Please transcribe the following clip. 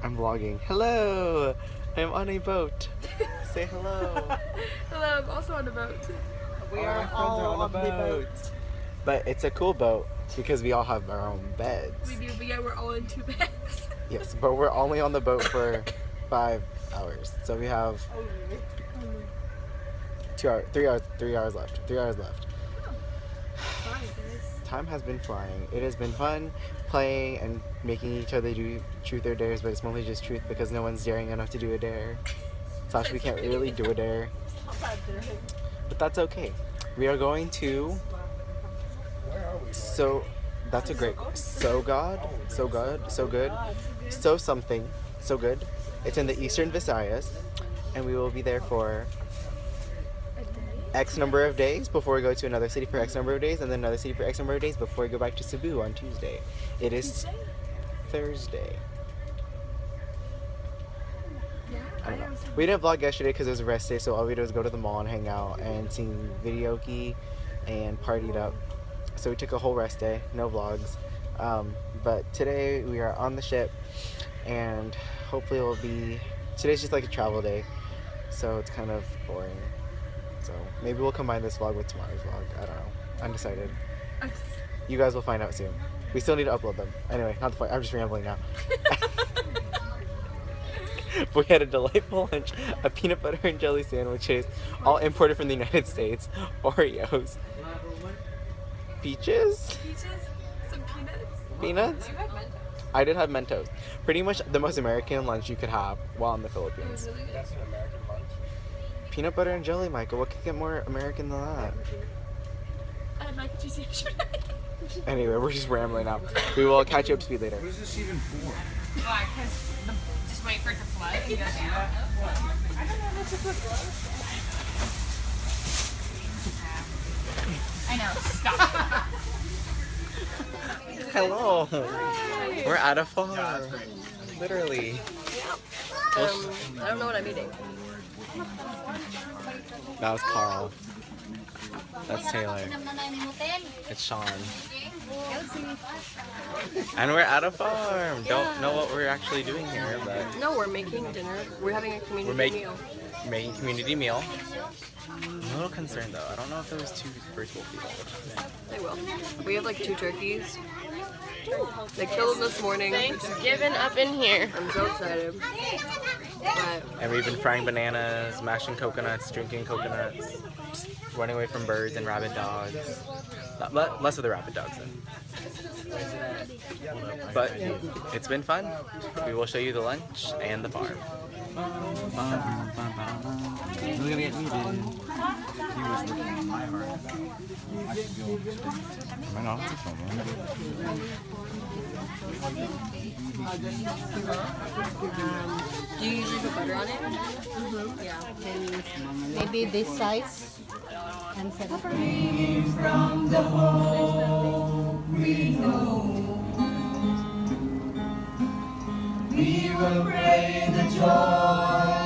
I'm vlogging. Hello! I'm on a boat. Say hello. Hello, I'm also on a boat. We are all on the boat. But it's a cool boat because we all have our own beds. We do, but yeah, we're all in 2 beds. Yes, but we're only on the boat for 5 hours. So we have 3 hours left. 3 hours left. Fine, guys. Time has been flying. It has been fun playing and making each other do truth or dares, but it's mostly just truth because no one's daring enough to do a dare. Slash, we can't really do a dare. But that's okay. We are going to... So, that's a great... Sogod? So something. So good. It's in the Eastern Visayas. And we will be there for X number of days before we go to another city for X number of days, and then another city for X number of days before we go back to Cebu on Tuesday. It is Thursday. I don't know. We didn't vlog yesterday because it was a rest day, so all we did was go to the mall and hang out and sing videoke and partied up. So we took a whole rest day, no vlogs. But today we are on the ship, and hopefully it will be... Today's just like a travel day, so it's kind of boring. So maybe we'll combine this vlog with tomorrow's vlog. I don't know. Undecided. You guys will find out soon. We still need to upload them. Anyway, not the point. I'm just rambling now. We had a delightful lunch, a peanut butter and jelly sandwiches, all imported from the United States, Oreos, peaches, some peanuts. Peanuts? You had Mentos. I did have Mentos. Pretty much the most American lunch you could have while in the Philippines. Really good. That's an American lunch. Peanut butter and jelly, Michael. What could get more American than that? I had mac and cheese yesterday. Anyway, we're just rambling now. We will catch you up to speed later. What is this even for? Why? Because just wait for it to flood and go down. I know. Stop. Hello. We're at a farm. Literally. I don't know what I'm eating. That was Carl. That's Taylor. It's Sean. And we're at a farm. Don't know what we're actually doing here, but No, we're making dinner. We're having a community meal. we're making community meal. I'm a little concerned though. I don't know if there was 2 virtual people. They will. We have like 2 turkeys. They killed them this morning. Thanksgiving up in here. I'm so excited. But And we've been frying bananas, mashing coconuts, drinking coconuts, running away from birds and rabid dogs. Less of the rabid dogs then. But it's been fun. We will show you the lunch and the farm. We're gonna get muted. He was looking at my heart. I should go upstairs. Am I not on the phone? do you usually put butter on it? Mm-hmm. Yeah. Maybe this size and 7. From the hope we know, we will pray the joy